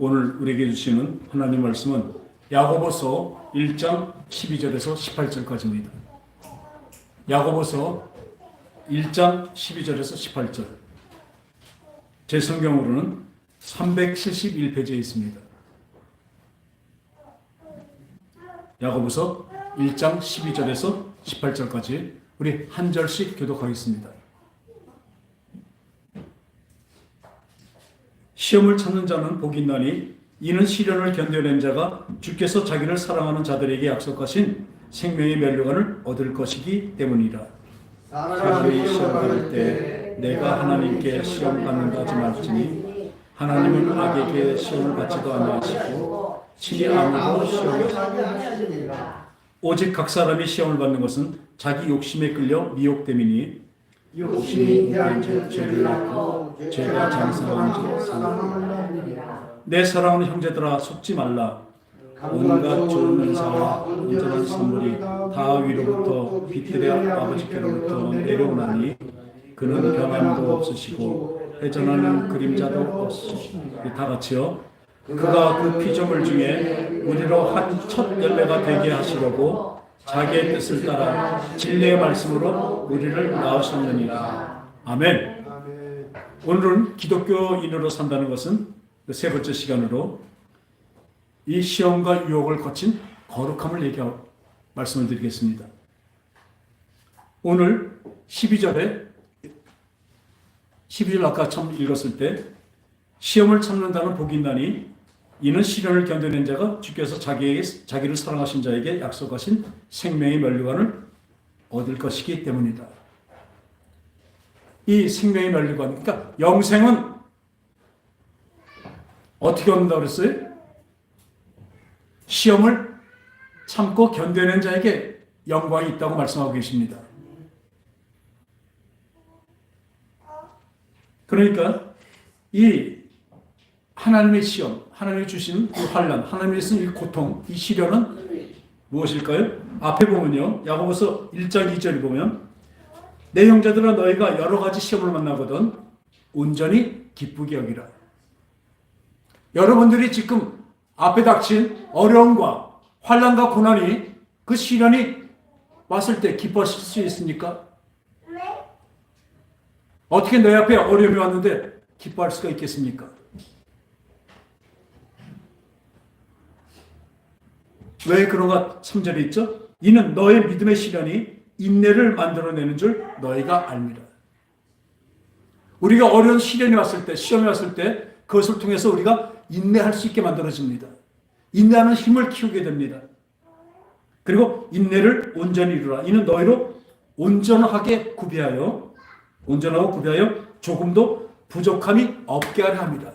오늘 우리에게 주시는 하나님 말씀은 야고보서 1장 12절에서 18절까지입니다. 야고보서 1장 12절에서 18절. 제 성경으로는 371페이지에 있습니다. 야고보서 1장 12절에서 18절까지 우리 한 절씩 교독하겠습니다. 시험을 찾는 자는 복이 있나니 이는 시련을 견뎌낸 자가 주께서 자기를 사랑하는 자들에게 약속하신 생명의 면류관을 얻을 것이기 때문이라. 사람이 시험 받을 때 내가 하나님께 시험 받는다 하지 말지니 하나님은 악에게 시험을 받지도 아니하시고 친히 아무도 시험을 오직 각 사람이 시험을 받는 것은 자기 욕심에 끌려 미혹됨이니 욕심이 인간적 죄를 낳고 죄가 장성한 즉 사망이라. 내 사랑하는 형제들아 속지 말라. 온갖 좋은 은사와 온전한 선물이 다 위로부터 빛들의 아버지께로부터 내려오나니 그는 변함도 없으시고 회전하는 그림자도 없으시고 다 같이요. 그가 그 피조물 중에 우리로 한 첫 열매가 되게 하시려고 자기의 뜻을 따라 진리의 말씀으로 우리를 낳으셨느니라. 아멘. 오늘은 기독교인으로 산다는 것은 세 번째 시간으로 이 시험과 유혹을 거친 거룩함을 말씀을 드리겠습니다. 오늘 12절 아까 처음 읽었을 때 시험을 참는다는 복이 있나니 이는 시련을 견뎌낸 자가 주께서 자기를 사랑하신 자에게 약속하신 생명의 면류관을 얻을 것이기 때문이다. 이 생명의 면류관, 그러니까 영생은 어떻게 얻는다고 그랬어요? 시험을 참고 견뎌낸 자에게 영광이 있다고 말씀하고 계십니다. 그러니까 이 하나님의 시험, 하나님이 주신 이 환난, 하나님이 주신 이 고통, 이 시련은 무엇일까요? 앞에 보면요, 야고보서 1장 2절을 보면 내 형제들아 너희가 여러 가지 시험을 만나거든 온전히 기쁘게 여기라. 여러분들이 지금 앞에 닥친 어려움과 환난과 고난이 그 시련이 왔을 때 기뻐하실 수 있습니까? 어떻게 내 앞에 어려움이 왔는데 기뻐할 수가 있겠습니까? 왜 그런가 3절에 있죠? 이는 너의 믿음의 시련이 인내를 만들어내는 줄 너희가 알미라. 우리가 어려운 시련이 왔을 때, 시험이 왔을 때 그것을 통해서 우리가 인내할 수 있게 만들어집니다. 인내하는 힘을 키우게 됩니다. 그리고 인내를 온전히 이루라. 이는 너희로 온전하고 구비하여 조금도 부족함이 없게 하려 합니다.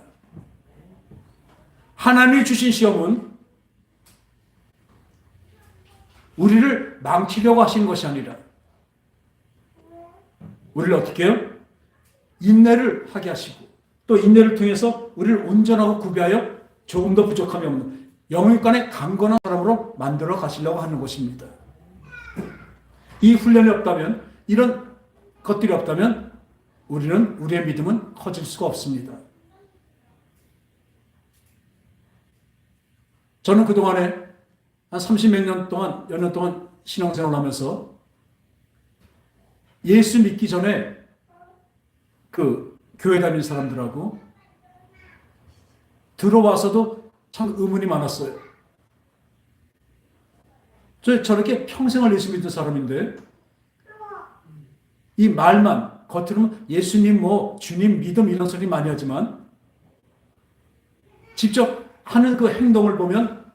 하나님이 주신 시험은 우리를 망치려고 하시는 것이 아니라 우리를 어떻게 해요? 인내를 하게 하시고 또 인내를 통해서 우리를 온전하고 구비하여 조금 더 부족함이 없는 영육간에 강건한 사람으로 만들어 가시려고 하는 것입니다. 이 훈련이 없다면, 이런 것들이 없다면 우리의 믿음은 커질 수가 없습니다. 저는 그동안에 한 30몇 년 동안, 몇 년 동안 신앙생활을 하면서 예수 믿기 전에 그 교회 다니는 사람들하고 들어와서도 참 의문이 많았어요. 저렇게 평생을 예수 믿는 사람인데 이 말만 겉으로는 예수님 주님 믿음 이런 소리 많이 하지만 직접 하는 그 행동을 보면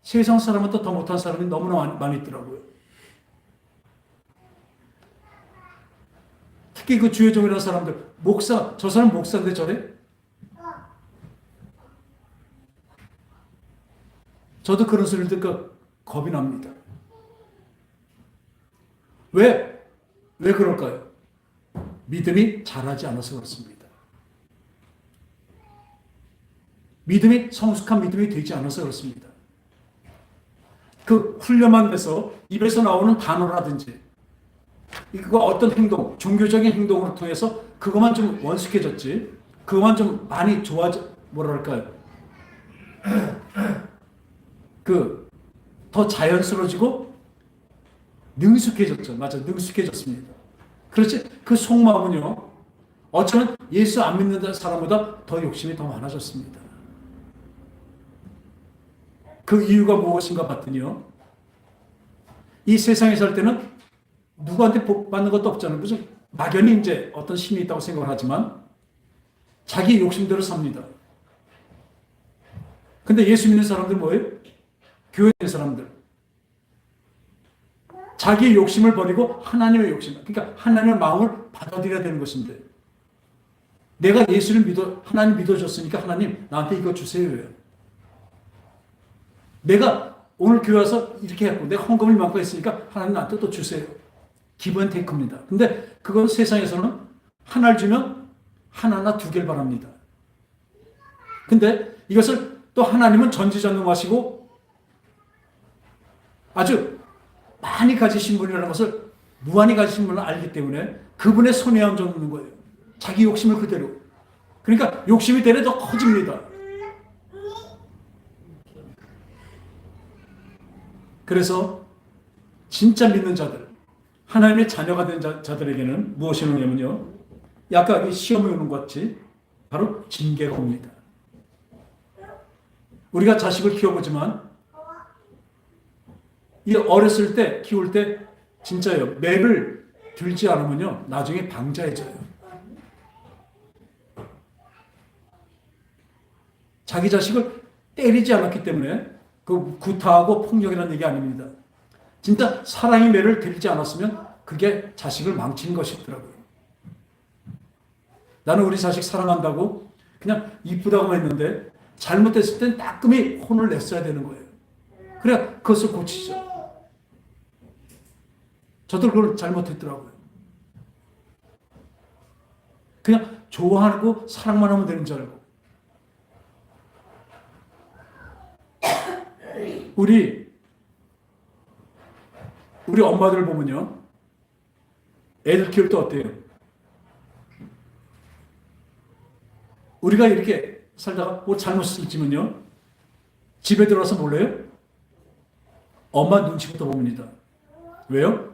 세상 사람보다 더 못한 사람이 너무나 많이 있더라고요. 특히 그 주의종이라는 사람들, 목사, 저 사람 목사인데 저래? 저도 그런 소리를 듣고 겁이 납니다. 왜 그럴까요? 믿음이 자라지 않아서 그렇습니다. 성숙한 믿음이 되지 않아서 그렇습니다. 그 훈련만 돼서 입에서 나오는 단어라든지 그거 어떤 행동, 종교적인 행동으로 통해서 그것만 좀 원숙해졌지, 그것만 좀 많이 좋아져, 뭐랄까요, 더 자연스러워지고 능숙해졌죠. 맞아, 능숙해졌습니다. 그렇지, 그 속마음은요, 어쩌면 예수 안 믿는 사람보다 더 욕심이 더 많아졌습니다. 그 이유가 무엇인가 봤더니요, 이 세상에 살 때는 누구한테 복 받는 것도 없잖아요. 무슨 막연히 이제 어떤 신이 있다고 생각을 하지만 자기 욕심대로 삽니다. 근데 예수 믿는 사람들 뭐예요? 교회 있는 사람들. 자기의 욕심을 버리고 하나님의 욕심, 그러니까 하나님의 마음을 받아들여야 되는 것인데, 내가 예수를 하나님 믿어줬으니까 하나님 나한테 이거 주세요. 내가 오늘 교회 와서 이렇게 했고 내가 헌금을 많고 했으니까 하나님 나한테 또 주세요. 기본 테이크입니다. 근데 그건 세상에서는 하나를 주면 하나나 두 개를 바랍니다. 근데 이것을 또 하나님은 전지전능하시고 아주 많이 가지신 분이라는 것을, 무한히 가지신 분을 알기 때문에 그분의 손에 얹어 놓는 거예요. 자기 욕심을 그대로. 그러니까 욕심이 되려 더 커집니다. 그래서 진짜 믿는 자들, 하나님의 자녀가 된 자들에게는 무엇이 오냐면요, 아까 시험이 오는 것 같이 바로 징계가 옵니다. 우리가 자식을 키워보지만 이 어렸을 때 키울 때 진짜요, 매를 들지 않으면요 나중에 방자해져요. 자기 자식을 때리지 않았기 때문에 그 구타하고 폭력이라는 얘기 아닙니다. 진짜 사랑의 매를 들지 않았으면 그게 자식을 망치는 것이더라고요. 나는 우리 자식 사랑한다고 그냥 이쁘다고 했는데 잘못됐을 땐 따끔히 혼을 냈어야 되는 거예요. 그래야 그것을 고치죠. 저도 그걸 잘못했더라고요. 그냥 좋아하고 사랑만 하면 되는 줄 알고. 우리 엄마들 보면요, 애들 키울 때 어때요? 우리가 이렇게 살다가 뭐 잘못을 지면요, 집에 들어와서 몰래요? 엄마 눈치부터 봅니다. 왜요?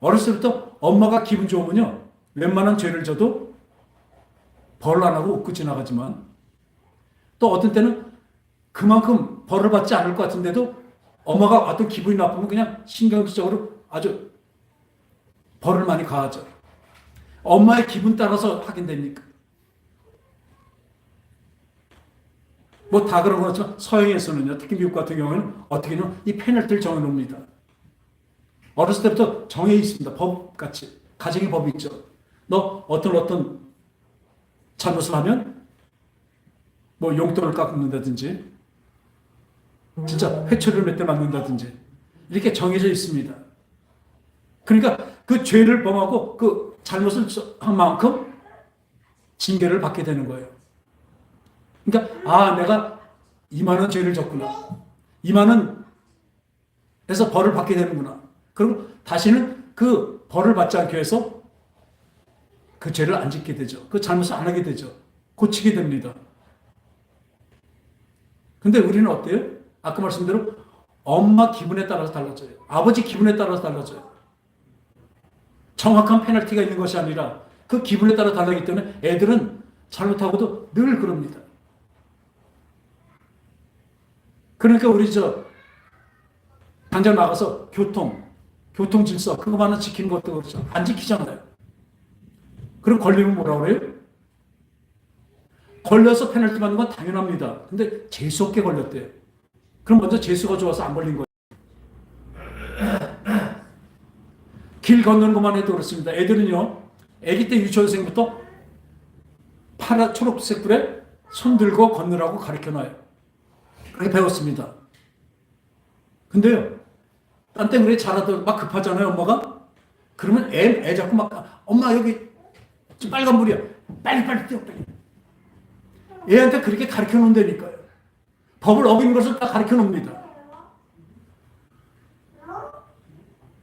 어렸을 때부터 엄마가 기분 좋으면요, 웬만한 죄를 져도 벌 안 하고 웃고 지나가지만, 또 어떤 때는 그만큼 벌을 받지 않을 것 같은데도 엄마가 어떤 기분이 나쁘면 그냥 신경질적으로 아주 벌을 많이 가하죠. 엄마의 기분 따라서 하긴 됩니까? 뭐 다 그런 거지만 서양에서는요, 특히 미국 같은 경우는 어떻게 하면 이 페널티를 정해놓습니다. 어렸을 때부터 정해 있습니다. 법같이. 가정의 법이 있죠. 너 어떤 잘못을 하면 뭐 용돈을 깎는다든지 진짜 회초리를 몇 대 맞는다든지 이렇게 정해져 있습니다. 그러니까 그 죄를 범하고 그 잘못을 한 만큼 징계를 받게 되는 거예요. 그러니까 내가 이만한 죄를 졌구나. 이만한 해서 벌을 받게 되는구나. 그리고 다시는 그 벌을 받지 않기 위해서 그 죄를 안 짓게 되죠. 그 잘못을 안 하게 되죠. 고치게 됩니다. 근데 우리는 어때요? 아까 말씀대로 엄마 기분에 따라서 달라져요. 아버지 기분에 따라서 달라져요. 정확한 페널티가 있는 것이 아니라 그 기분에 따라 달라지기 때문에 애들은 잘못하고도 늘 그럽니다. 그러니까 우리 당장 나가서 교통 질서 그거만은 지키는 것도 그렇죠. 안 지키잖아요. 그럼 걸리면 뭐라고 그래요? 걸려서 페널티 받는 건 당연합니다. 근데 재수없게 걸렸대요. 그럼 먼저 재수가 좋아서 안 걸린 거예요. 길 건너는 것만 해도 그렇습니다. 애들은요, 아기 때 유치원생부터 초록색 불에 손 들고 건너라고 가르쳐놔요. 그렇게 배웠습니다. 근데요, 딴 때 그래 잘하던 막 급하잖아요, 엄마가. 그러면 애 자꾸 막 엄마 여기 빨간불이야. 빨리 뛰어 빨리. 애한테 그렇게 가르쳐 놓는다니까요. 법을 어긴 것을 다 가르쳐 놓습니다.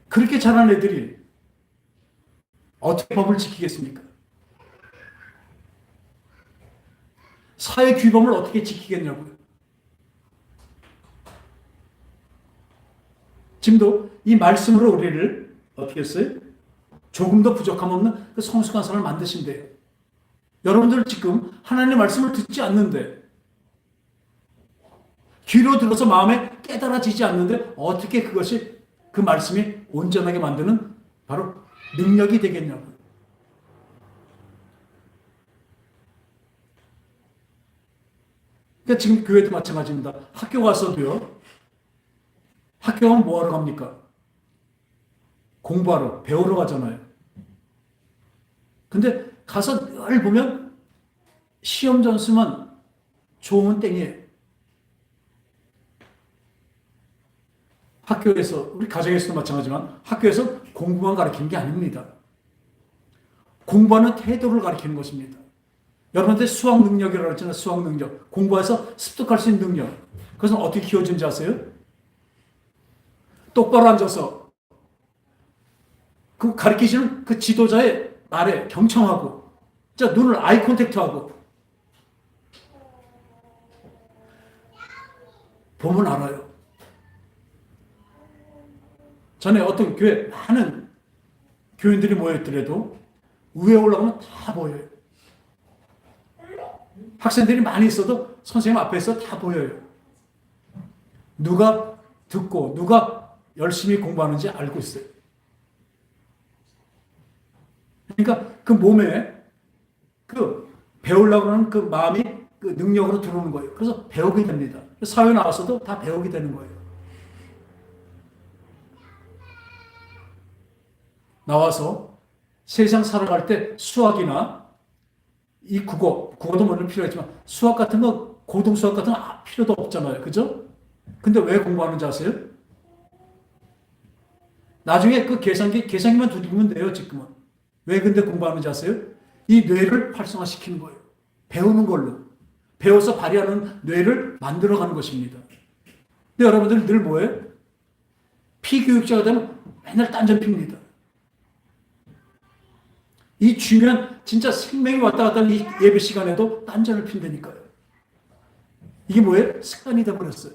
그렇게 자란 애들이 어떻게 법을 지키겠습니까? 사회 규범을 어떻게 지키겠냐고요. 지금도 이 말씀으로 우리를 어떻게 했어요? 조금도 부족함 없는 그 성숙한 사람을 만드신대요. 여러분들 지금 하나님의 말씀을 듣지 않는데, 귀로 들어서 마음에 깨달아지지 않는데 어떻게 그것이 그 말씀이 온전하게 만드는 바로 능력이 되겠냐고요. 그러니까 지금 교회도 마찬가지입니다. 학교 가서도요. 학교 가면 뭐 하러 갑니까? 공부하러, 배우러 가잖아요. 근데 가서 늘 보면 시험 점수만 좋으면 땡이에요. 학교에서, 우리 가정에서도 마찬가지지만 학교에서 공부만 가르치는 게 아닙니다. 공부하는 태도를 가르치는 것입니다. 여러분한테 수학 능력이라고 했잖아요. 수학 능력. 공부해서 습득할 수 있는 능력. 그것은 어떻게 키워준지 아세요? 똑바로 앉아서 그 가르치시는 그 지도자의 말에 경청하고, 자, 눈을 아이 컨택트하고 보면 알아요. 전에 어떤 교회 많은 교인들이 모여있더라도 위에 올라가면 다 보여요. 학생들이 많이 있어도 선생님 앞에서 다 보여요. 누가 듣고 누가 열심히 공부하는지 알고 있어요. 그러니까 그 몸에 그 배우려고 하는 그 마음이 그 능력으로 들어오는 거예요. 그래서 배우게 됩니다. 사회 나와서도 다 배우게 되는 거예요. 나와서 세상 살아갈 때 수학이나 이 국어도 물론 필요하지만 수학 같은 거, 고등수학 같은 거 필요도 없잖아요. 그죠? 근데 왜 공부하는지 아세요? 나중에 그 계산기만 두드리면 돼요, 지금은. 왜 근데 공부하는지 아세요? 이 뇌를 활성화시키는 거예요. 배우는 걸로. 배워서 발휘하는 뇌를 만들어가는 것입니다. 근데 여러분들 늘 뭐예요? 피교육자가 되면 맨날 딴전 핍니다. 이 주면 진짜 생명이 왔다 갔다 하는 이 예배 시간에도 딴전을 핀다니까요. 이게 뭐예요? 습관이 되어버렸어요.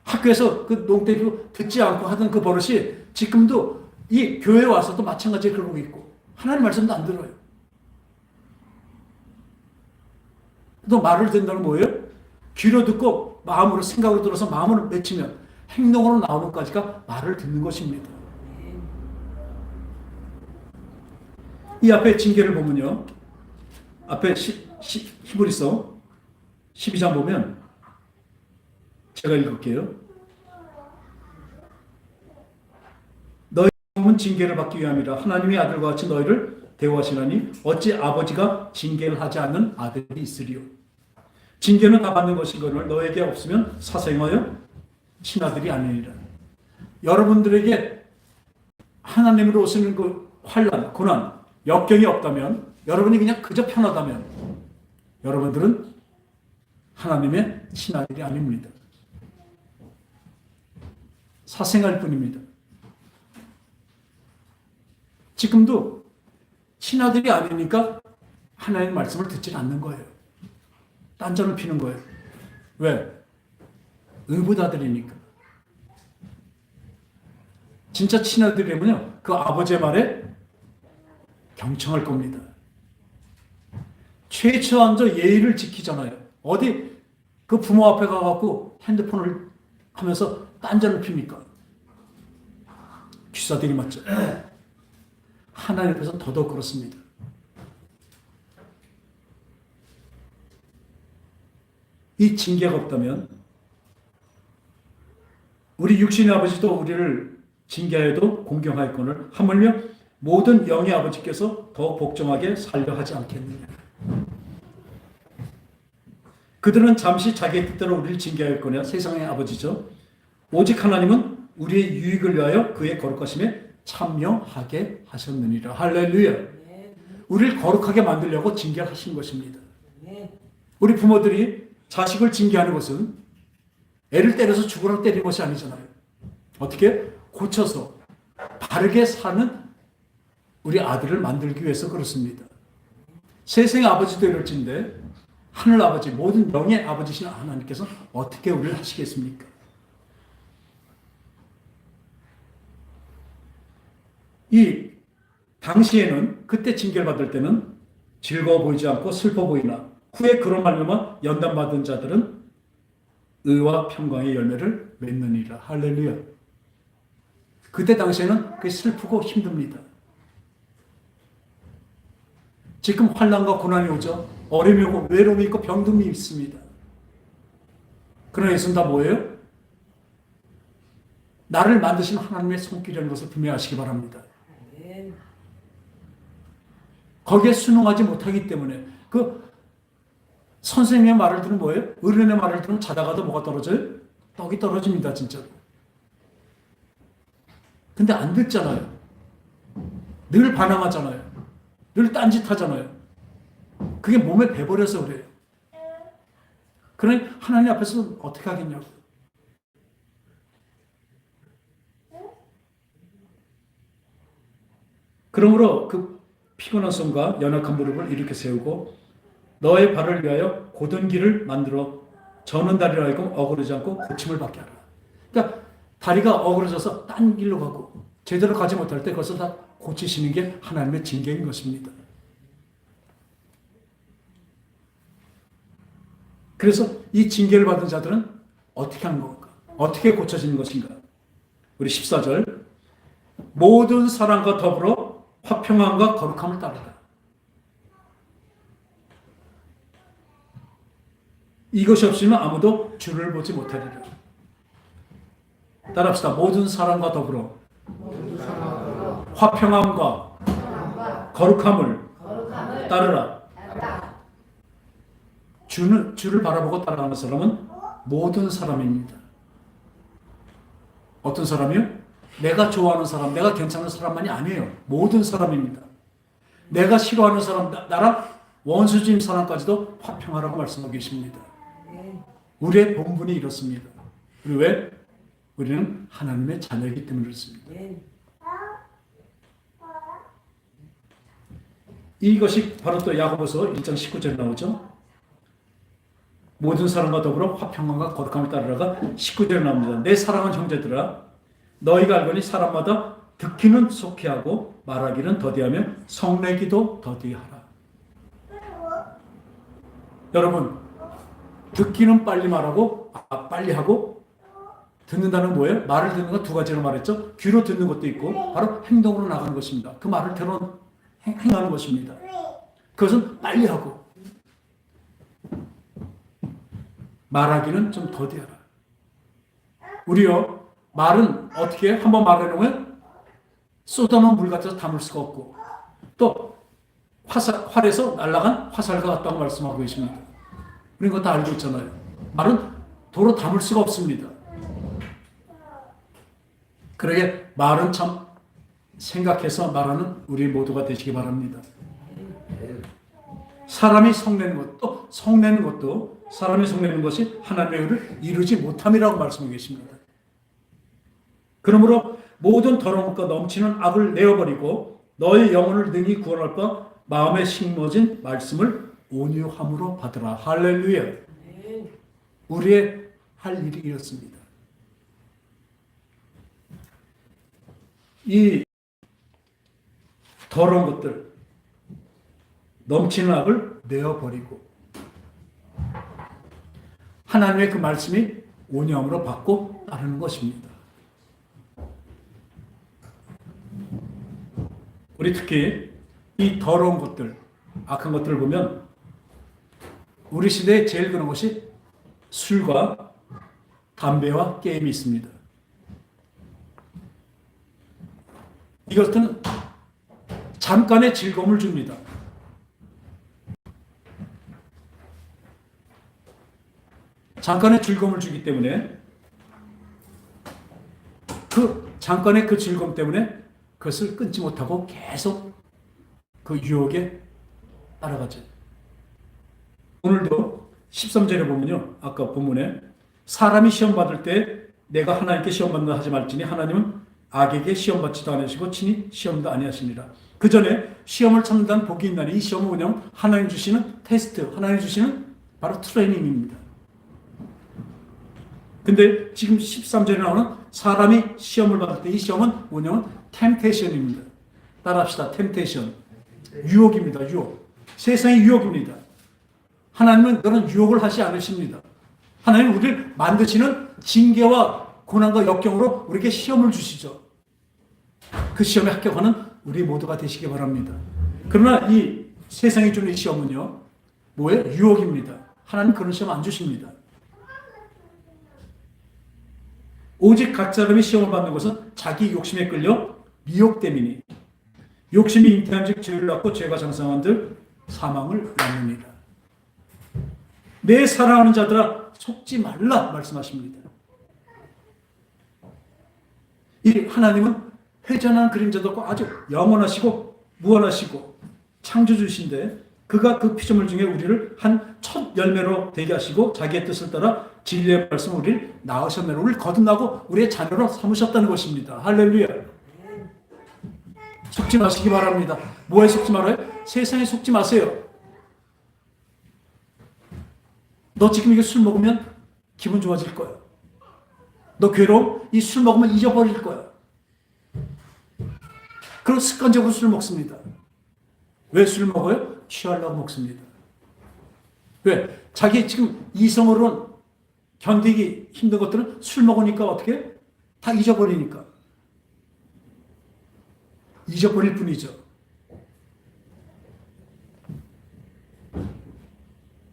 학교에서 그 농대도 듣지 않고 하던 그 버릇이 지금도 이 교회에 와서도 마찬가지로 그러고 있고, 하나님 말씀도 안 들어요. 또 말을 듣는다는 뭐예요? 귀로 듣고 마음으로 생각으로 들어서 마음으로 맺히면 행동으로 나오는 것까지가 말을 듣는 것입니다. 이 앞에 징계를 보면요. 앞에 히브리서 12장 보면 제가 읽을게요. 너희 몸은 징계를 받기 위함이라 하나님의 아들과 같이 너희를 대우하시나니 어찌 아버지가 징계를 하지 않는 아들이 있으리요. 징계는 다 받는 것이거늘 너에게 없으면 사생하여 친아들이 아니니라. 여러분들에게 하나님으로 오시는 그 환난, 고난, 역경이 없다면, 여러분이 그냥 그저 편하다면 여러분들은 하나님의 친아들이 아닙니다. 사생할 뿐입니다. 지금도 친아들이 아니니까 하나님의 말씀을 듣지 않는 거예요. 딴전을 피는 거예요. 왜? 의붓아들이니까. 진짜 친아들이면요, 그 아버지의 말에 경청할 겁니다. 최소한도 예의를 지키잖아요. 어디 그 부모 앞에 가갖고 핸드폰을 하면서 딴전을 핍니까? 귀사들이 맞죠. 하나님 앞에서 더더욱 그렇습니다. 이 징계가 없다면 우리 육신의 아버지도 우리를 징계하여도 공경하였거늘 하물며 모든 영의 아버지께서 더 복종하게 살려 하지 않겠느냐. 그들은 잠시 자기의 뜻대로 우리를 징계하였거냐. 세상의 아버지죠. 오직 하나님은 우리의 유익을 위하여 그의 거룩하심에 참여하게 하셨느니라. 할렐루야. 우리를 거룩하게 만들려고 징계하신 것입니다. 우리 부모들이 자식을 징계하는 것은 애를 때려서 죽으라고 때리는 것이 아니잖아요. 어떻게? 고쳐서 바르게 사는 우리 아들을 만들기 위해서 그렇습니다. 세상의 아버지도 이럴진데 하늘 아버지, 모든 영의 아버지신 하나님께서 어떻게 우리를 하시겠습니까? 이 당시에는 그때 징계를 받을 때는 즐거워 보이지 않고 슬퍼 보이나 후에 그런 말로만 연단받은 자들은 의와 평강의 열매를 맺느니라. 할렐루야. 그때 당시에는 그게 슬프고 힘듭니다. 지금 환난과 고난이 오죠. 어려움이 오고 외로움이 있고 병듦이 있습니다. 그러나 예수는 다 뭐예요? 나를 만드신 하나님의 손길이라는 것을 분명하시기 바랍니다. 거기에 순응하지 못하기 때문에 그 선생님의 말을 들으면 뭐예요? 어른의 말을 들으면 자다가도 뭐가 떨어져요? 떡이 떨어집니다, 진짜로. 근데 안 듣잖아요. 늘 반항하잖아요. 늘 딴짓하잖아요. 그게 몸에 배버려서 그래요. 그러니 하나님 앞에서 어떻게 하겠냐고. 그러므로 그 피곤한 손과 연약한 무릎을 이렇게 세우고 너의 발을 위하여 곧은 길을 만들어 저는 다리를 알고 어그러지 않고 고침을 받게 하라. 그러니까 다리가 어그러져서 딴 길로 가고 제대로 가지 못할 때 그것을 다 고치시는 게 하나님의 징계인 것입니다. 그래서 이 징계를 받은 자들은 어떻게 하는 건가? 어떻게 고쳐지는 것인가? 우리 14절 모든 사랑과 더불어 화평함과 거룩함을 따르라. 이것이 없으면 아무도 주를 보지 못하리라. 따라합시다. 모든 사랑과 더불어 화평함과 거룩함을 따르라. 주를 바라보고 따라가는 사람은 모든 사람입니다. 어떤 사람이요? 내가 좋아하는 사람, 내가 괜찮은 사람만이 아니에요. 모든 사람입니다. 내가 싫어하는 사람, 나랑 원수진 사람까지도 화평하라고 말씀하고 계십니다. 우리의 본분이 이렇습니다. 그리고 왜? 우리는 하나님의 자녀이기 때문에 그렇습니다. 이것이 바로 또 야고보서 1장 19절에 나오죠. 모든 사람과 더불어 화평함과 거룩함을 따르라가 19절에 나옵니다. 내 사랑하는 형제들아 너희가 알거니 사람마다 듣기는 속히하고 말하기는 더디하며 성내기도 더디하라. 여러분 듣기는 빨리 말하고 빨리 하고 듣는다는 뭐예요? 말을 듣는 건 두 가지로 말했죠. 귀로 듣는 것도 있고 바로 행동으로 나가는 것입니다. 그 말을 들어 행하는 것입니다. 그것은 빨리 하고 말하기는 좀 더디하라. 우리요 말은 어떻게 해? 한번 말해놓으면 쏟아놓은 물 같아서 담을 수가 없고 또 활에서 날아간 화살과 같다고 말씀하고 계십니다. 우리는 그거 다 알고 있잖아요. 말은 도로 담을 수가 없습니다. 그러게 말은 참 생각해서 말하는 우리 모두가 되시기 바랍니다. 사람이 성내는 것도 사람이 성내는 것이 하나님의 의를 이루지 못함이라고 말씀하고 계십니다. 그러므로 모든 더러운 것과 넘치는 악을 내어버리고 너의 영혼을 능히 구원할 바 마음에 심어진 말씀을 온유함으로 받으라. 할렐루야. 우리의 할 일이 이렇습니다. 이 더러운 것들, 넘치는 악을 내어버리고 하나님의 그 말씀이 온유함으로 받고 따르는 것입니다. 우리 특히 이 더러운 것들, 악한 것들을 보면 우리 시대에 제일 그런 것이 술과 담배와 게임이 있습니다. 이것은 잠깐의 즐거움을 줍니다. 잠깐의 즐거움을 주기 때문에 그 잠깐의 그 즐거움 때문에 그것을 끊지 못하고 계속 그 유혹에 따라가죠. 오늘도 13절에 보면요. 아까 본문에 사람이 시험 받을 때 내가 하나님께 시험 받는다 하지 말지니 하나님은 악에게 시험 받지도 않으시고 친히 시험도 아니하시니라. 그 전에 시험을 참는다는 복이 있나니 이 시험은 그냥 하나님 주시는 테스트, 하나님 주시는 바로 트레이닝입니다. 근데 지금 13절에 나오는 사람이 시험을 받을 때 이 시험은 뭐냐면 템테이션입니다. 따라합시다. 템테이션. 유혹입니다. 유혹. 세상의 유혹입니다. 하나님은 그런 유혹을 하지 않으십니다. 하나님은 우리를 만드시는 징계와 고난과 역경으로 우리에게 시험을 주시죠. 그 시험에 합격하는 우리 모두가 되시기 바랍니다. 그러나 이 세상이 주는 이 시험은요, 뭐예요? 유혹입니다. 하나님 그런 시험 안 주십니다. 오직 각 사람이 시험을 받는 것은 자기 욕심에 끌려 미혹됨이니 욕심이 잉태한즉 죄를 낳고 죄가 장성한들 사망을 낳느니라. 내 사랑하는 자들아 속지 말라 말씀하십니다. 이 하나님은 회전한 그림자도 없고 아주 영원하시고 무한하시고 창조주신데 그가 그 피조물 중에 우리를 한 첫 열매로 되게 하시고 자기의 뜻을 따라 진리의 말씀을 우리를 낳으셨네. 우리를 거듭나고 우리의 자녀로 삼으셨다는 것입니다. 할렐루야. 속지 마시기 바랍니다. 뭐에 속지 말아요? 세상에 속지 마세요. 너 지금 이게 술 먹으면 기분 좋아질 거야. 너 괴로움? 이 술 먹으면 잊어버릴 거야. 그럼 습관적으로 술 먹습니다. 왜 술 먹어요? 취하려고 먹습니다. 왜? 자기 지금 이성으로는 견디기 힘든 것들은 술 먹으니까 어떻게? 다 잊어버리니까. 잊어버릴 뿐이죠.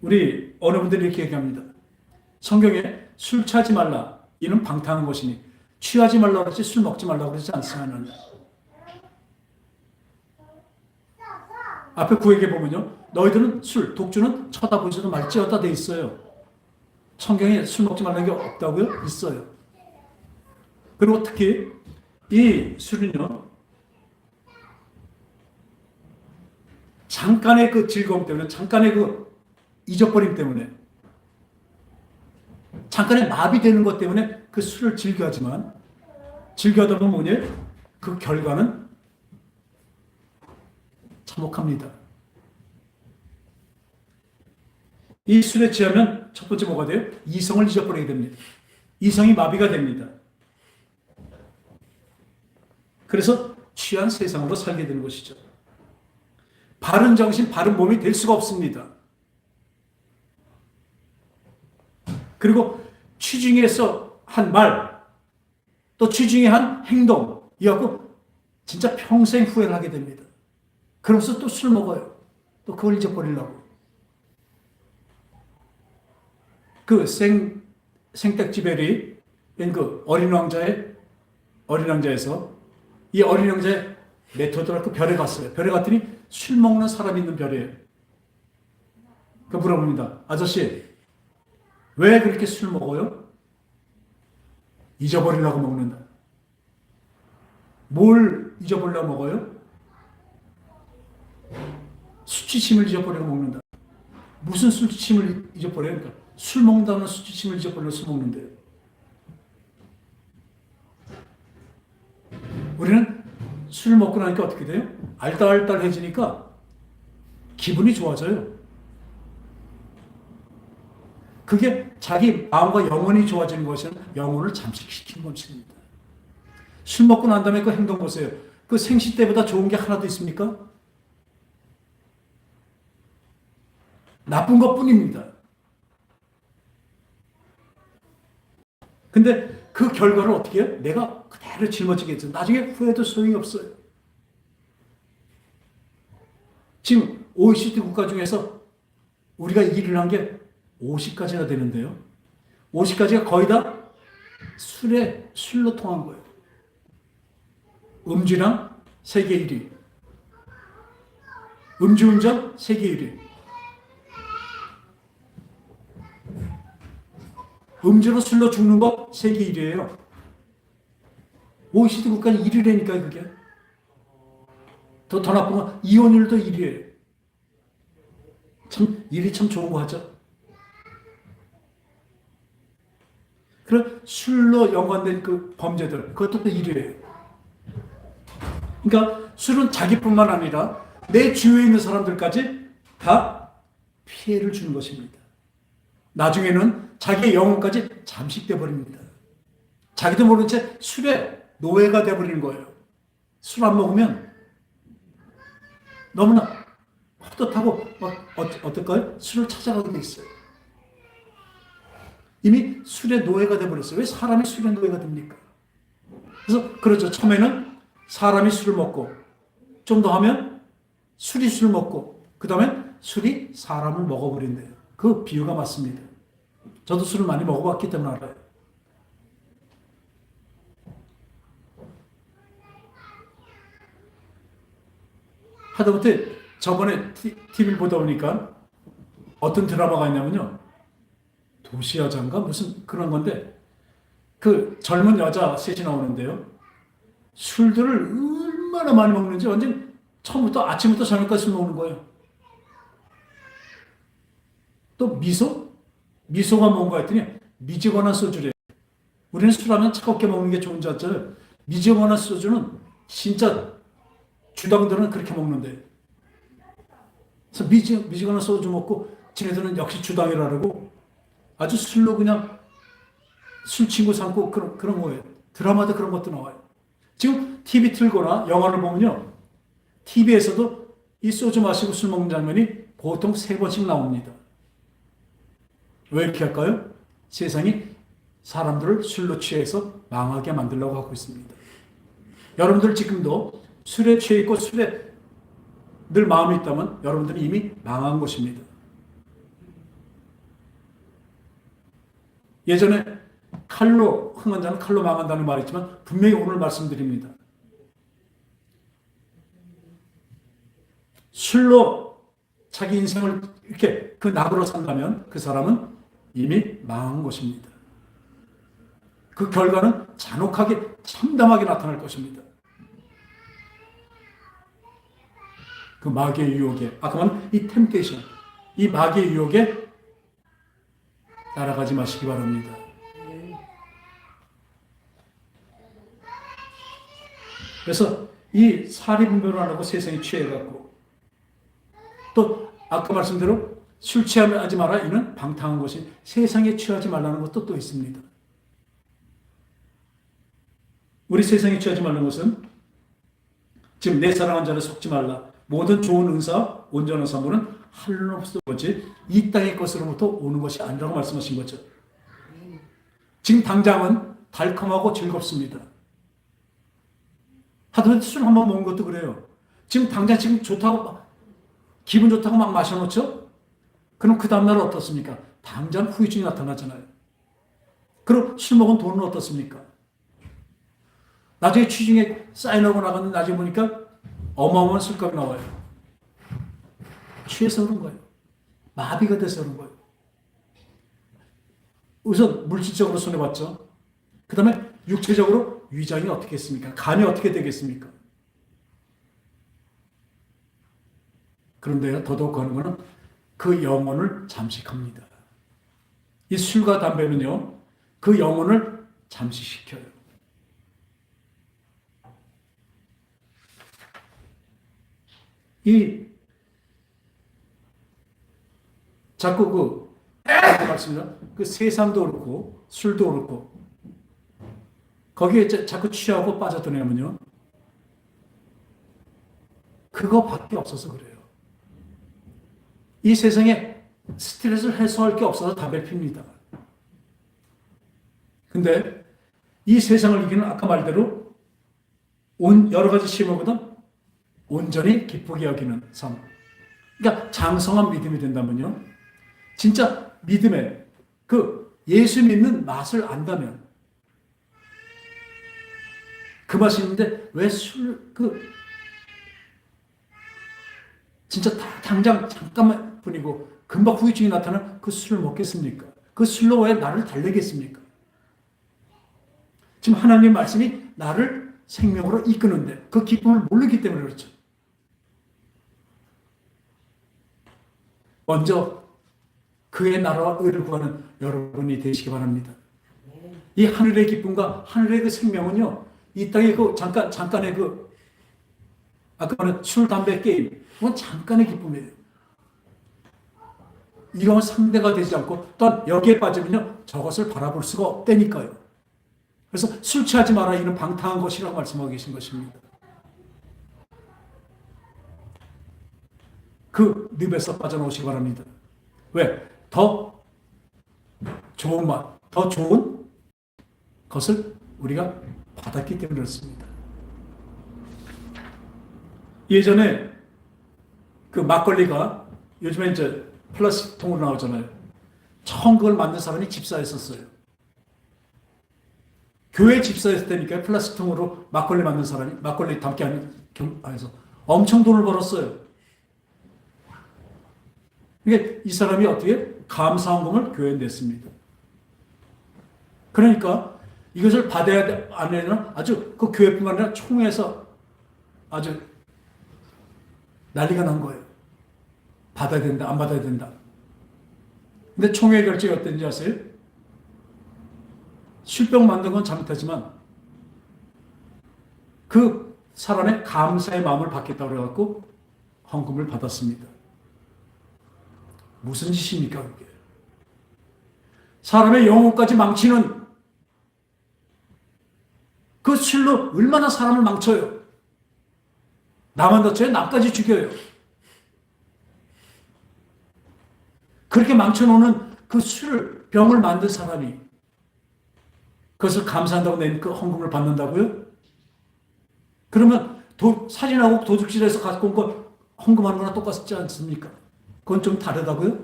우리 어느 분들이 이렇게 얘기합니다. 성경에 술 취하지 말라. 이는 방탕한 것이니 취하지 말라고 그러지 술 먹지 말라고 그러지 않습니다. 앞에 구약에 보면요. 너희들은 술, 독주는 쳐다보지도 말지어다 돼 있어요. 성경에 술 먹지 말라는 게 없다고요? 있어요. 그리고 특히 이 술은요. 잠깐의 그 즐거움 때문에, 잠깐의 그 잊어버림 때문에, 잠깐의 마비되는 것 때문에 그 술을 즐겨하지만 즐겨하다 보면 뭐냐? 그 결과는 참혹합니다. 이 술에 취하면 첫 번째 뭐가 돼요? 이성을 잊어버리게 됩니다. 이성이 마비가 됩니다. 그래서 취한 세상으로 살게 되는 것이죠. 바른 정신, 바른 몸이 될 수가 없습니다. 그리고 취중에서 한 말, 또 취중에 한 행동, 이하고 진짜 평생 후회를 하게 됩니다. 그러면서 또 술 먹어요. 또 그걸 잊어버리려고. 그 생텍쥐베리, 그 어린 왕자에서 이 어린 왕자의 메토드를 그 별에 갔어요. 별에 갔더니 술 먹는 사람이 있는 별이에요. 그 물어봅니다. 아저씨, 왜 그렇게 술 먹어요? 잊어버리려고 먹는다. 뭘 잊어버리려고 먹어요? 수치심을 잊어버리려고 먹는다. 무슨 수치심을 잊어버려요? 그러니까 술 먹는다는 수치심을 잊어버리려고 술 먹는데요. 우리는 술 먹고 나니까 어떻게 돼요? 알딸딸해지니까 기분이 좋아져요. 그게 자기 마음과 영혼이 좋아지는 것은 영혼을 잠식시키는 것입니다. 술 먹고 난 다음에 그 행동 보세요. 그 생시 때보다 좋은 게 하나도 있습니까? 나쁜 것뿐입니다. 근데 그 결과를 어떻게 해요? 내가 그대로 짊어지게 해서 나중에 후회도 소용이 없어요. 지금 OECD 국가 중에서 우리가 일을 한 게 50가지나 되는데요. 50가지가 거의 다 술로 통한 거예요. 음주랑 세계 1위. 음주운전 세계 1위. 음주로 술로 죽는 거 세계 1위예요. OECD 국가는 1위라니까요, 그게. 더 나쁜 건 이혼율도 1위예요. 참, 일이 참 좋은 거 하죠. 그럼 술로 연관된 그 범죄들, 그것도 또 1위예요. 그러니까 술은 자기뿐만 아니라 내 주위에 있는 사람들까지 다 피해를 주는 것입니다. 나중에는 자기의 영혼까지 잠식돼 버립니다. 자기도 모르는 채 술에 노예가 돼 버리는 거예요. 술 안 먹으면 너무나 헛헛하고 막 어떨까요? 술을 찾아가게 돼 있어요. 이미 술의 노예가 돼버렸어요. 왜 사람이 술의 노예가 됩니까? 그래서 그렇죠. 처음에는 사람이 술을 먹고 좀 더 하면 술이 술을 먹고 그 다음에 술이 사람을 먹어버린대요. 그 비유가 맞습니다. 저도 술을 많이 먹어봤기 때문에 알아요. 하다못해 저번에 TV를 보다 보니까 어떤 드라마가 있냐면요. 도시여자인가? 무슨 그런 건데 그 젊은 여자 셋이 나오는데요. 술들을 얼마나 많이 먹는지 완전 처음부터 아침부터 저녁까지 술 먹는 거예요. 또 미소가 뭔가 했더니 미지근한 소주래. 우리는 술하면 차갑게 먹는 게 좋은 줄 알잖아요. 미지근한 소주는 진짜 주당들은 그렇게 먹는데. 그래서 미지근한 소주 먹고 지네들은 역시 주당이라 그러고 아주 술로 그냥 술 친구 삼고 그런 거예요. 드라마도 그런 것도 나와요. 지금 TV 틀거나 영화를 보면요. TV에서도 이 소주 마시고 술 먹는 장면이 보통 3번씩 나옵니다. 왜 이렇게 할까요? 세상이 사람들을 술로 취해서 망하게 만들려고 하고 있습니다. 여러분들 지금도 술에 취해 있고 술에 늘 마음이 있다면 여러분들은 이미 망한 것입니다. 예전에 칼로 흥한 자는 칼로 망한다는 말이 있지만 분명히 오늘 말씀드립니다. 술로 자기 인생을 이렇게 그 낙으로 산다면 그 사람은 이미 망한 것입니다. 그 결과는 잔혹하게 참담하게 나타날 것입니다. 그 마귀의 유혹에 아까 말한 이 템테이션, 이 마귀의 유혹에 따라가지 마시기 바랍니다. 그래서 이 사리분별을 안 하고 세상에 취해갖고 또 아까 말씀대로 술 취하지 마라 이는 방탕한 것이 세상에 취하지 말라는 것도 또 있습니다. 우리 세상에 취하지 말라는 것은 지금 내 사랑한 자를 속지 말라. 모든 좋은 은사, 온전한 사물은 하늘로부터 오지 이 땅의 것으로부터 오는 것이 아니라고 말씀하신 거죠. 지금 당장은 달콤하고 즐겁습니다. 하다못해 술 한 번 먹은 것도 그래요. 지금 당장 지금 좋다고 기분 좋다고 막 마셔놓죠? 그럼 그 다음날 어떻습니까? 당장 후유증이 나타나잖아요. 그럼 술 먹은 돈은 어떻습니까? 나중에 취중에 사인하고 나갔는데 나중에 보니까 어마어마한 술값이 나와요. 취해서 그런 거예요. 마비가 돼서 그런 거예요. 우선 물질적으로 손해봤죠. 그 다음에 육체적으로 위장이 어떻게 했습니까? 간이 어떻게 되겠습니까? 그런데 더더욱 하는 것은 그 영혼을 잠식합니다. 이 술과 담배는요, 그 영혼을 잠식시켜요. 자꾸 말씀이죠. 그 세상도 그렇고, 술도 그렇고, 거기에 자꾸 취하고 빠져드냐면요, 그거밖에 없어서 그래요. 이 세상에 스트레스를 해소할 게 없어서 담배를 핍니다. 근데 이 세상을 이기는 아까 말대로 여러 가지 시험보다 온전히 기쁘게 여기는 삶. 그러니까 장성한 믿음이 된다면요. 진짜 믿음에 그 예수 믿는 맛을 안다면 그 맛이 있는데 왜 진짜 당장 잠깐만 뿐이고 금방 후유증이 나타나는 그 술을 먹겠습니까? 그 술로 왜 나를 달래겠습니까? 지금 하나님의 말씀이 나를 생명으로 이끄는데 그 기쁨을 모르기 때문에 그렇죠. 먼저 그의 나라와 의를 구하는 여러분이 되시기 바랍니다. 이 하늘의 기쁨과 하늘의 그 생명은요, 이 땅의 그 잠깐의 아까 말한 술, 담배, 게임, 그건 잠깐의 기쁨이에요. 이건 상대가 되지 않고 또한 여기에 빠지면요, 저것을 바라볼 수가 없다니까요. 그래서 술 취하지 마라 이는 방탕한 것이라고 말씀하고 계신 것입니다. 그 늪에서 빠져나오시기 바랍니다. 왜? 더 좋은 맛, 더 좋은 것을 우리가 받았기 때문에 그렇습니다. 예전에 그 막걸리가 요즘에 이제 플라스틱 통으로 나오잖아요. 처음 그걸 만든 사람이 집사였었어요. 교회 집사였을 때니까 플라스틱 통으로 막걸리 만든 사람이 막걸리 담게 해서 엄청 돈을 벌었어요. 그러니까 이 사람이 어떻게 감사헌금을 교회에 냈습니다. 그러니까 이것을 받아야 돼, 안 해야 되나? 아주 그 교회뿐만 아니라 총회에서 아주 난리가 난 거예요. 받아야 된다, 안 받아야 된다. 근데 총회 결정이 어땠는지 아세요? 술병 만든 건 잘못하지만 그 사람의 감사의 마음을 받겠다고 그래갖고 헌금을 받았습니다. 무슨 짓입니까, 그게? 사람의 영혼까지 망치는 그 술로 얼마나 사람을 망쳐요. 나만 다쳐요? 남까지 죽여요. 그렇게 망쳐놓는 그 술을, 병을 만든 사람이 그것을 감사한다고 낸 그 헌금을 받는다고요? 그러면 살인하고 도둑질해서 갖고 온 거 헌금하는 거랑 똑같지 않습니까? 그건 좀 다르다고요?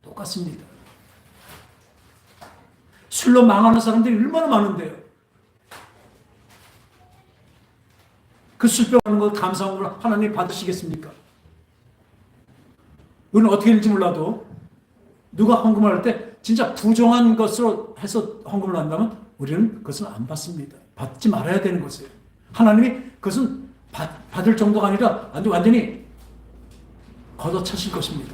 똑같습니다. 술로 망하는 사람들이 얼마나 많은데요. 그 술병 하는 거 감사함을 하나님 받으시겠습니까? 우리는 어떻게 될지 몰라도 누가 헌금을 할 때 진짜 부정한 것으로 해서 헌금을 한다면 우리는 그것은 안 받습니다. 받지 말아야 되는 것이에요. 하나님이 그것은 받을 정도가 아니라 완전히 걷어차실 것입니다.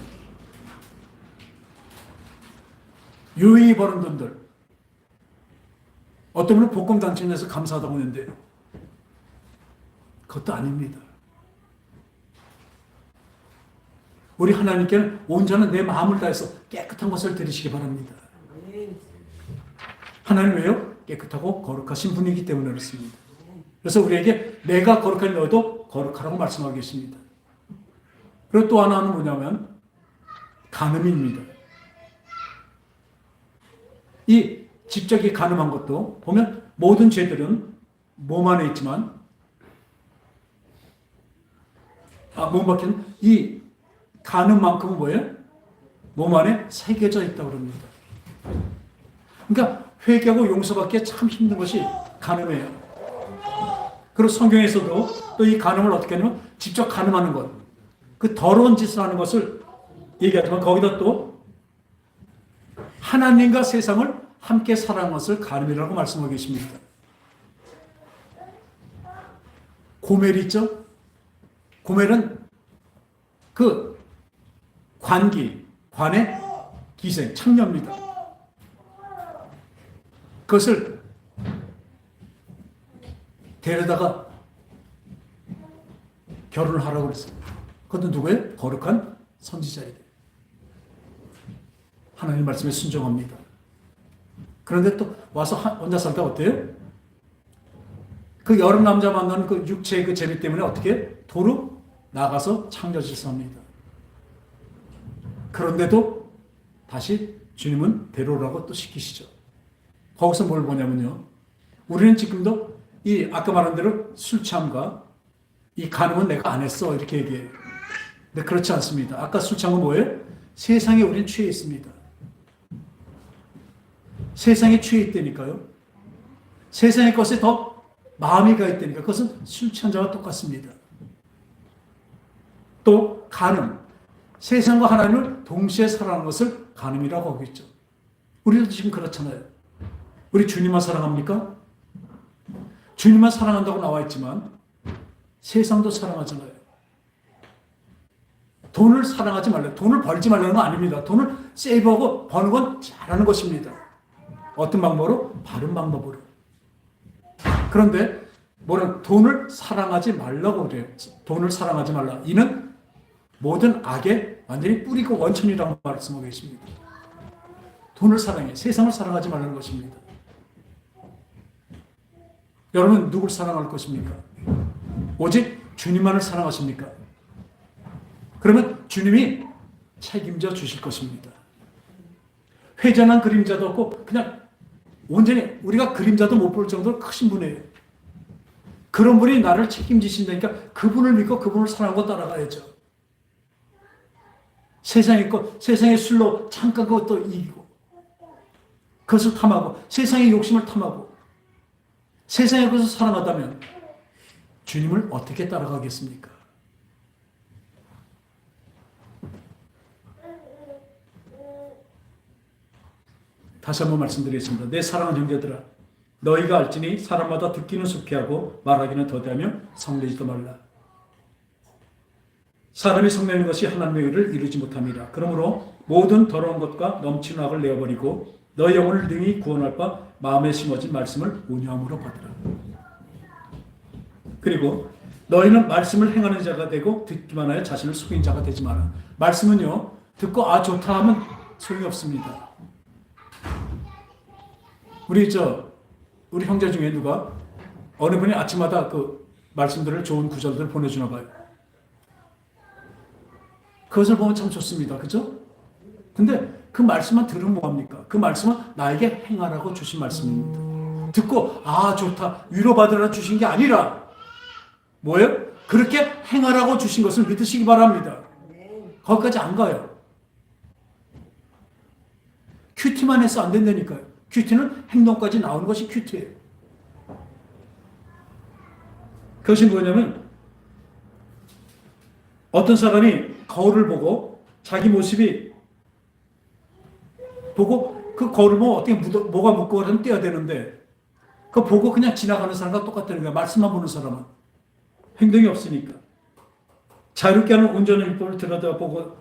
유의히 버는 돈들, 어떤 분은 복권당첨 내서 감사하다고 했는데요. 그것도 아닙니다. 우리 하나님께는 온전한 내 마음을 다해서 깨끗한 것을 드리시기 바랍니다. 하나님 왜요? 깨끗하고 거룩하신 분이기 때문에 그렇습니다. 그래서 우리에게 내가 거룩하니 너도 거룩하라고 말씀하고 계십니다. 그리고 또 하나는 뭐냐면 간음입니다. 이 직접이 간음한 것도 보면 모든 죄들은 몸 안에 있지만 몸 밖에는 이 간음만큼은 뭐예요? 몸 안에 새겨져 있다고 합니다. 그러니까 회개하고 용서받기에 참 힘든 것이 간음이에요. 그리고 성경에서도 또 이 간음을 어떻게 하냐면 직접 간음하는 것, 그 더러운 짓을 하는 것을 얘기하지만 거기다 또 하나님과 세상을 함께 사랑하는 것을 간음이라고 말씀하고 계십니다. 고멜 있죠? 고멜은 그 관의 기생, 창녀입니다. 그것을 데려다가 결혼을 하라고 그랬어요. 그것도 누구예요? 거룩한 선지자이래. 하나님 말씀에 순종합니다. 그런데 또 와서 혼자 살다 어때요? 그 여름 남자 만나는 그 육체의 그 재미 때문에 어떻게 도로 나가서 창녀짓을 합니다. 그런데도 다시 주님은 데려오라고 또 시키시죠. 거기서 뭘 보냐면요. 우리는 지금도 이 아까 말한 대로 술 취함과 이 간음은 내가 안 했어 이렇게 얘기해요. 근데 그렇지 않습니다. 아까 술 취한 건 뭐예요? 세상에 우리는 취해 있습니다. 세상에 취해 있다니까요. 세상의 것에 더 마음이 가 있다니까. 그것은 술 취한 자와 똑같습니다. 또 간음. 세상과 하나님을 동시에 사랑하는 것을 간음이라고 하고 있죠. 우리도 지금 그렇잖아요. 우리 주님만 사랑합니까? 주님만 사랑한다고 나와 있지만 세상도 사랑하잖아요. 돈을 사랑하지 말라. 돈을 벌지 말라는 건 아닙니다. 돈을 세이브하고 버는 건 잘하는 것입니다. 어떤 방법으로? 바른 방법으로. 그런데 뭐는 돈을 사랑하지 말라고 그래요. 돈을 사랑하지 말라. 이는 모든 악의 완전히 뿌리고 원천이라고 말씀하고 계십니다. 돈을 사랑해. 세상을 사랑하지 말라는 것입니다. 여러분 누굴 사랑할 것입니까? 오직 주님만을 사랑하십니까? 그러면 주님이 책임져 주실 것입니다. 회전한 그림자도 없고 그냥 온전히 우리가 그림자도 못 볼 정도로 크신 분이에요. 그런 분이 나를 책임지신다니까 그분을 믿고 그분을 사랑하고 따라가야죠. 세상의 것, 세상의 술로 잠깐 그것도 이기고 그것을 탐하고 세상의 욕심을 탐하고 세상의 것을 사랑하다면 주님을 어떻게 따라가겠습니까? 다시 한번 말씀드리겠습니다. 내 사랑하는 형제들아, 너희가 알지니 사람마다 듣기는 속히하고 말하기는 더디하며 성내지도 말라. 사람이 성내는 것이 하나님의 의를 이루지 못함이라. 그러므로 모든 더러운 것과 넘치는 악을 내어버리고 너희 영혼을 능히 구원할 바 마음에 심어진 말씀을 온유함으로 받으라. 그리고 너희는 말씀을 행하는 자가 되고 듣기만 하여 자신을 속인 자가 되지 마라. 말씀은요, 듣고 아 좋다 하면 소용이 없습니다. 우리 형제 중에 누가 어느 분이 아침마다 그 말씀들을 좋은 구절들을 보내주나 봐요. 그것을 보면 참 좋습니다. 그죠? 근데 그 말씀만 들으면 뭐합니까? 그 말씀은 나에게 행하라고 주신 말씀입니다. 듣고 아 좋다 위로받으라 주신 게 아니라 뭐예요? 그렇게 행하라고 주신 것을 믿으시기 바랍니다. 거기까지 안 가요. 큐티만 해서 안 된다니까요. 큐티는 행동까지 나오는 것이 큐티예요. 그것이 뭐냐면 어떤 사람이 거울을 보고 자기 모습이 보고 그 거울을 보고 어떻게 뭐가 묻고 그러면 떼야 되는데 그거 보고 그냥 지나가는 사람과 똑같다는 거야. 말씀만 보는 사람은 행동이 없으니까. 자유롭게 하는 운전의 율법을 들여다보고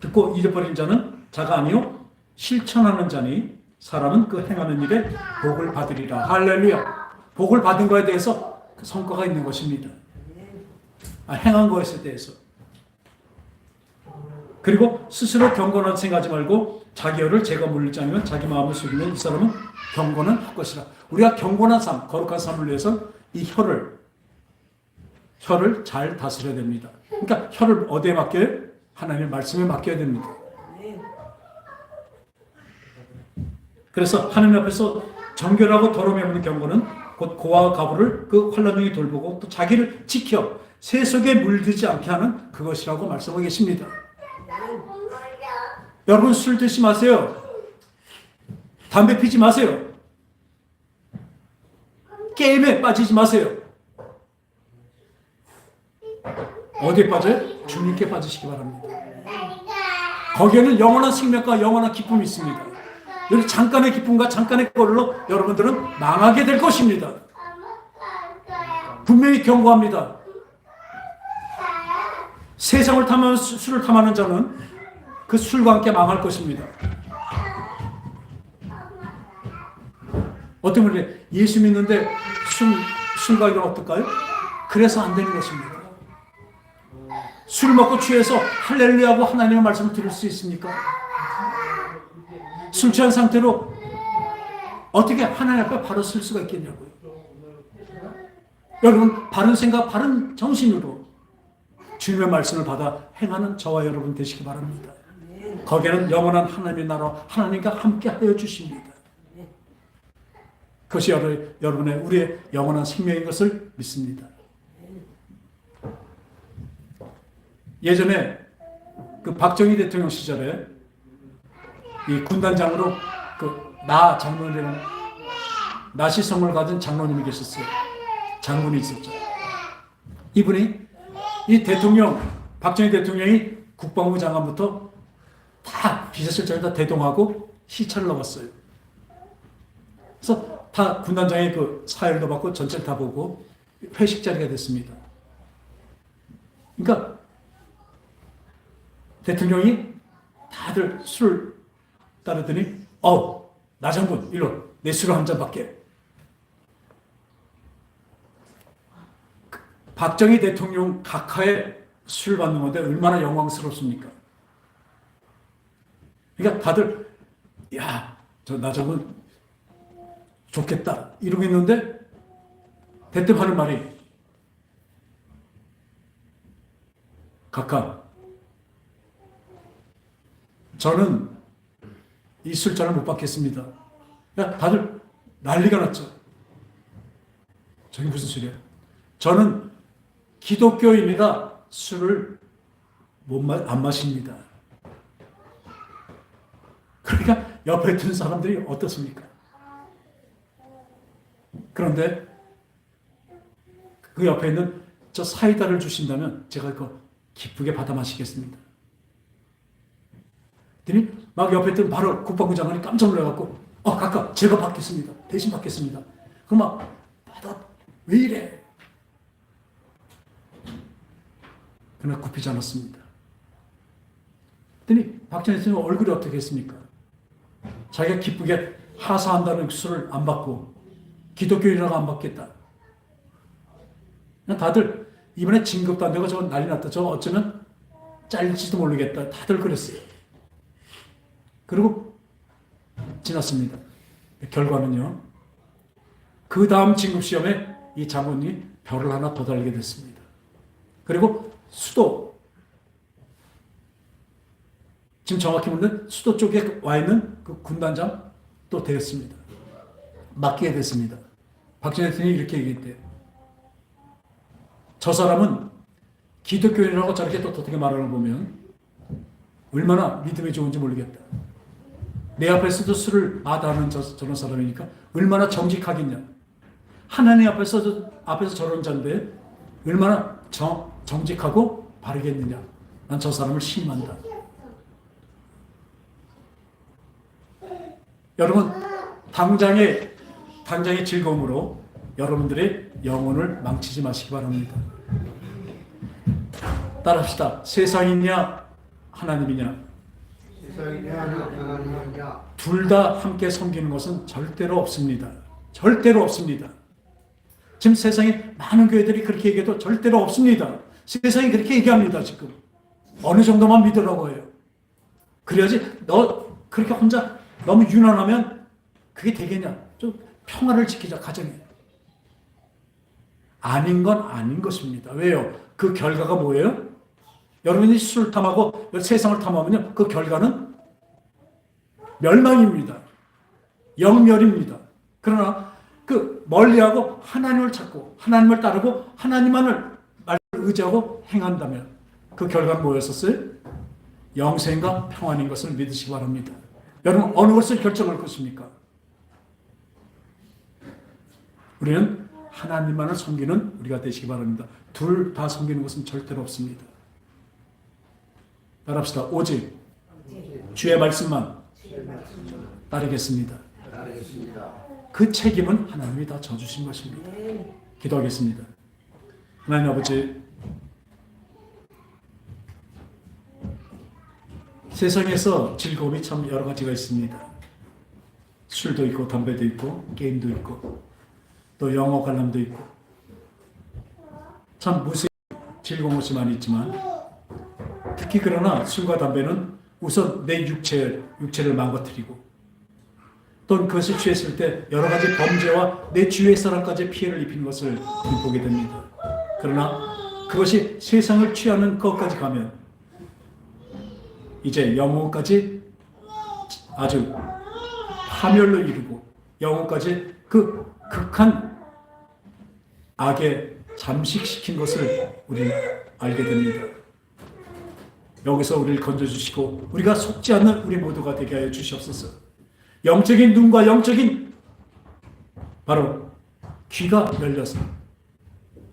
듣고 잊어버린 자는 자가 아니요 실천하는 자니 사람은 그 행하는 일에 복을 받으리라. 할렐루야. 복을 받은 거에 대해서 그 성과가 있는 것입니다. 행한 것에 대해서. 그리고 스스로 경건한 생각하지 말고 자기 혀를 죄가 물리지 않으면 자기 마음을 숙이면 이 사람은 경건은 할 것이라. 우리가 경건한 삶, 거룩한 삶을 위해서 이 혀를 잘 다스려야 됩니다. 그러니까 혀를 어디에 맡겨요? 하나님의 말씀에 맡겨야 됩니다. 그래서 하나님 앞에서 정결하고 더러움이 없는 경건은 곧 고아와 가부를 그 환난중에 돌보고 또 자기를 지켜 세속에 물들지 않게 하는 그것이라고 말씀하고 계십니다. 여러분 술 드시지 마세요. 담배 피지 마세요. 게임에 빠지지 마세요. 어디에 빠져요? 주님께 빠지시기 바랍니다. 거기에는 영원한 생명과 영원한 기쁨이 있습니다. 여기 잠깐의 기쁨과 잠깐의 꼴로 여러분들은 망하게 될 것입니다. 분명히 경고합니다. 세상을 탐하는 술을 탐하는 자는 그 술과 함께 망할 것입니다. 어떤 분이 예수 믿는데 술과 이건 어떨까요? 그래서 안 되는 것입니다. 술 먹고 취해서 할렐루야하고 하나님의 말씀을 들을 수 있습니까? 술 취한 상태로 어떻게 하나님 앞에 바로 설 수가 있겠냐고요. 여러분 바른 생각, 바른 정신으로 주님의 말씀을 받아 행하는 저와 여러분 되시기 바랍니다. 거기에는 영원한 하나님의 나라, 하나님과 함께 하여 주십니다. 그것이 여러분의 우리의 영원한 생명인 것을 믿습니다. 예전에 그 박정희 대통령 시절에 이 군단장으로 그 나 장로님이라는 나시성을 가진 장로님이 계셨어요. 장군이 있었죠. 이분이 이 대통령 박정희 대통령이 국방부 장관부터 다 비서실장에다 대동하고 시찰을 넣었어요. 그래서 다 군단장의 그 사열도 받고 전체를 다 보고 회식 자리가 됐습니다. 그러니까 대통령이 다들 술을 따르더니 나 장군 일로 내 술을 한 잔 받게. 박정희 대통령 각하에 술 받는 건데 얼마나 영광스럽습니까? 그러니까 다들 나 장군 좋겠다 이러고 있는데 대뜸 하는 말이 각각 저는 이 술잔을 못 받겠습니다. 야, 다들 난리가 났죠. 저게 무슨 술이야? 저는 기독교인이라 술을 안 마십니다. 그러니까 옆에 든 사람들이 어떻습니까? 그런데 그 옆에 있는 저 사이다를 주신다면 제가 그거 기쁘게 받아 마시겠습니다. 그랬더니 막 옆에 있던 바로 국방부 장관이 깜짝 놀라갖고 각각 제가 받겠습니다. 대신 받겠습니다. 그럼 막 받아 왜 이래? 그러나 굽히지 않았습니다. 그랬더니 박정희 대통령 얼굴이 어떻게 했습니까? 자기가 기쁘게 하사한다는 술을 안 받고 기독교인이라고 안 받겠다. 다들 이번에 진급도 안 되고 저거 난리 났다. 저거 어쩌면 잘릴지도 모르겠다. 다들 그랬어요. 그리고 지났습니다. 결과는요. 그 다음 진급시험에 이 장군이 별을 하나 더 달게 됐습니다. 그리고 수도, 지금 정확히 보면 수도 쪽에 와 있는 그 군단장 또 되었습니다. 맡게 됐습니다. 박정희 대통령이 이렇게 얘기했대요. 저 사람은 기독교인이라고 저렇게 또 어떻게 말하는 거 보면 얼마나 믿음이 좋은지 모르겠다. 내 앞에서도 술을 마다하는 저런 사람이니까 얼마나 정직하겠냐. 하나님 앞에서 저런 자인데 얼마나 정직하고 바르겠느냐. 난 저 사람을 신임한다. 여러분, 당장의 즐거움으로 여러분들의 영혼을 망치지 마시기 바랍니다. 따라합시다. 세상이냐 하나님이냐. 둘 다 함께 섬기는 것은 절대로 없습니다. 절대로 없습니다. 지금 세상에 많은 교회들이 그렇게 얘기해도 절대로 없습니다. 세상이 그렇게 얘기합니다. 지금 어느 정도만 믿으라고 해요. 그래야지 너 그렇게 혼자 너무 유난하면 그게 되겠냐. 좀 평화를 지키자. 가정에. 아닌 건 아닌 것입니다. 왜요? 그 결과가 뭐예요? 여러분이 술 탐하고 세상을 탐하면요, 그 결과는 멸망입니다. 영멸입니다. 그러나 그 멀리하고 하나님을 찾고 하나님을 따르고 하나님만을 의지하고 행한다면 그 결과는 뭐였었어요? 영생과 평안인 것을 믿으시기 바랍니다. 여러분, 어느 것을 결정할 것입니까? 우리는 하나님만을 섬기는 우리가 되시기 바랍니다. 둘 다 섬기는 것은 절대로 없습니다. 따라합시다. 오직 주의 말씀만 따르겠습니다. 그 책임은 하나님이 다 져주신 것입니다. 기도하겠습니다. 하나님 아버지, 세상에서 즐거움이 참 여러 가지가 있습니다. 술도 있고 담배도 있고 게임도 있고 또 영어 관람도 있고 참 무수히 즐거운 것이 많이 있지만 특히 그러나 술과 담배는 우선 내 육체를 망가뜨리고 또는 그것을 취했을 때 여러 가지 범죄와 내 주위의 사람까지 피해를 입히는 것을 보게 됩니다. 그러나 그것이 세상을 취하는 것까지 가면 이제 영혼까지 아주 파멸로 이르고 영혼까지 그 극한 악에 잠식시킨 것을 우리는 알게 됩니다. 여기서 우리를 건져주시고 우리가 속지 않는 우리 모두가 되게 하여 주시옵소서. 영적인 눈과 영적인 바로 귀가 열려서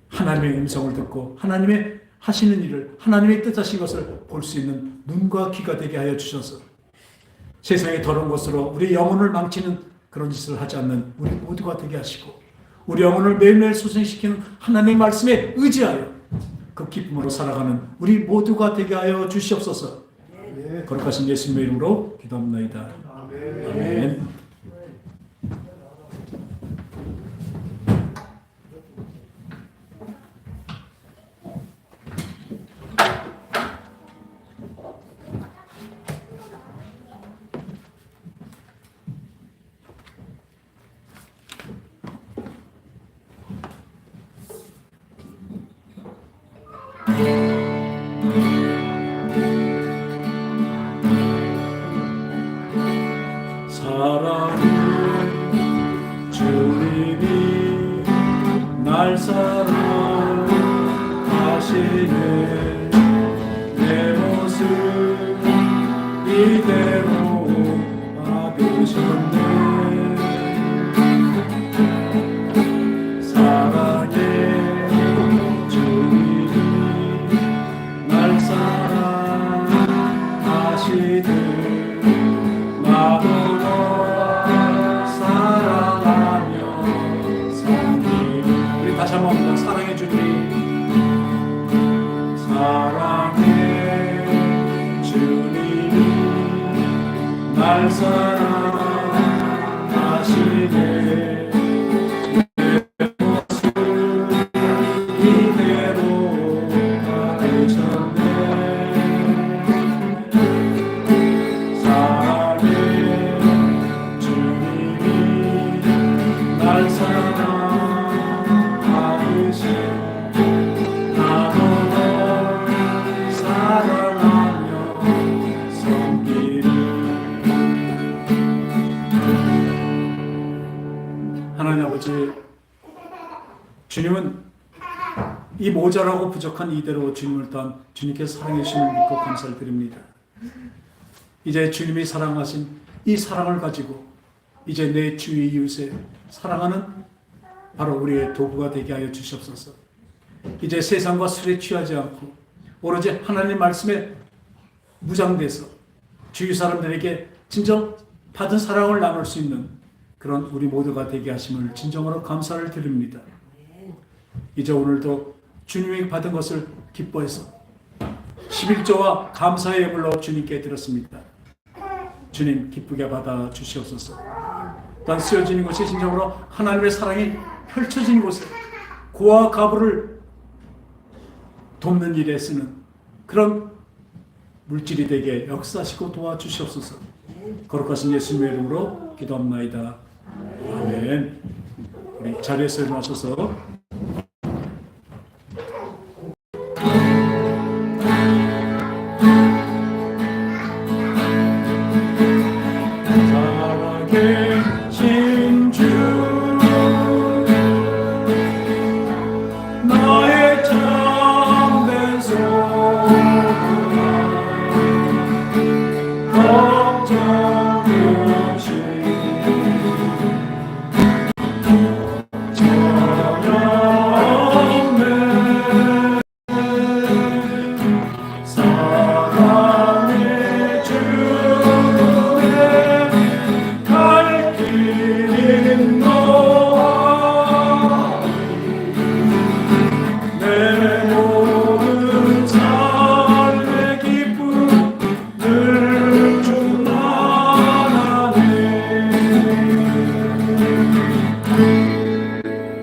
하나님의 음성을 듣고 하나님의 하시는 일을 하나님의 뜻하신 것을 볼 수 있는 눈과 귀가 되게 하여 주셔서 세상의 더러운 것으로 우리 영혼을 망치는 그런 짓을 하지 않는 우리 모두가 되게 하시고 우리 영혼을 매일매일 소생시키는 하나님의 말씀에 의지하여 그 기쁨으로 살아가는 우리 모두가 되게 하여 주시옵소서. 거룩하신 예수님의 이름으로 기도합니다. 아멘. 네. 이대로 받으셨네. 사랑의 주님이 날 사랑하시듯 나도 널 사랑하며 섬기리. 우리 다시 한번 합니다. 사랑의 주님, 사랑의 주님이 날 사랑하시네. 내 모습 이대로 받으셨네. 사랑의 주님이 날 사랑하듯이 나도 널 사랑하며 섬기리. 하나님 아버지, 주님은 이 모자라고 부족한 이대로 주님을 또한 주님께서 사랑해 주심을 믿고 감사를 드립니다. 이제 주님이 사랑하신 이 사랑을 가지고 이제 내 주위 이웃에 사랑하는 바로 우리의 도구가 되게 하여 주시옵소서. 이제 세상과 술에 취하지 않고 오로지 하나님 말씀에 무장돼서 주위 사람들에게 진정 받은 사랑을 나눌 수 있는 그런 우리 모두가 되게 하심을 진정으로 감사를 드립니다. 이제 오늘도 주님이 받은 것을 기뻐해서 11조와 감사의 예물로 주님께 드렸습니다. 주님 기쁘게 받아 주시옵소서. 또한 쓰여지는 것이 진정으로 하나님의 사랑이 펼쳐진 곳에 고아 가부를 돕는 일에 쓰는 그런 물질이 되게 역사하시고 도와주시옵소서. 거룩하신 예수님의 이름으로 기도합나이다. 아멘. 우리 자리에서 일어나셔서 살아계신 주 나의 참된 소망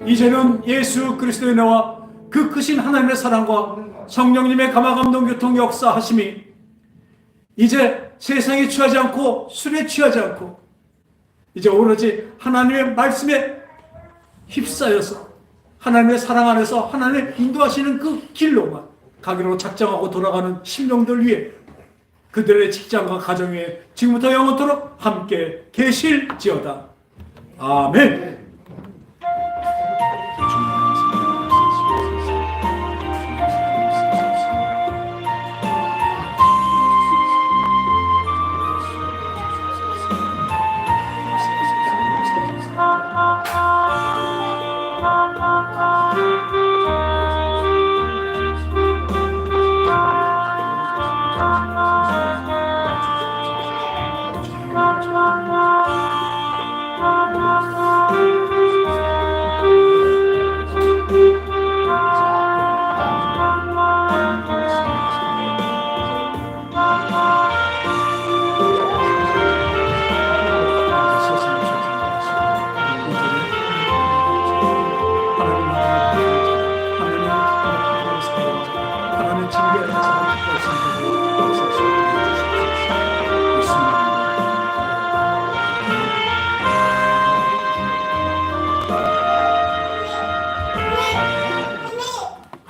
이제는 예수 그리스도의 은혜와 그 크신 하나님의 사랑과 성령님의 감화감동 교통 역사하심이 이제 세상에 취하지 않고 술에 취하지 않고 이제 오로지 하나님의 말씀에 휩싸여서 하나님의 사랑 안에서 하나님의 인도하시는 그 길로만 가기로 작정하고 돌아가는 심령들 위해 그들의 직장과 가정 위에 지금부터 영원토록 함께 계실지어다. 아멘.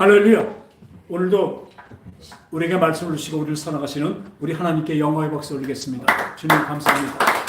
할렐루야. 오늘도 우리에게 말씀을 주시고 우리를 사랑하시는 우리 하나님께 영광의 박수 올리겠습니다. 주님 감사합니다.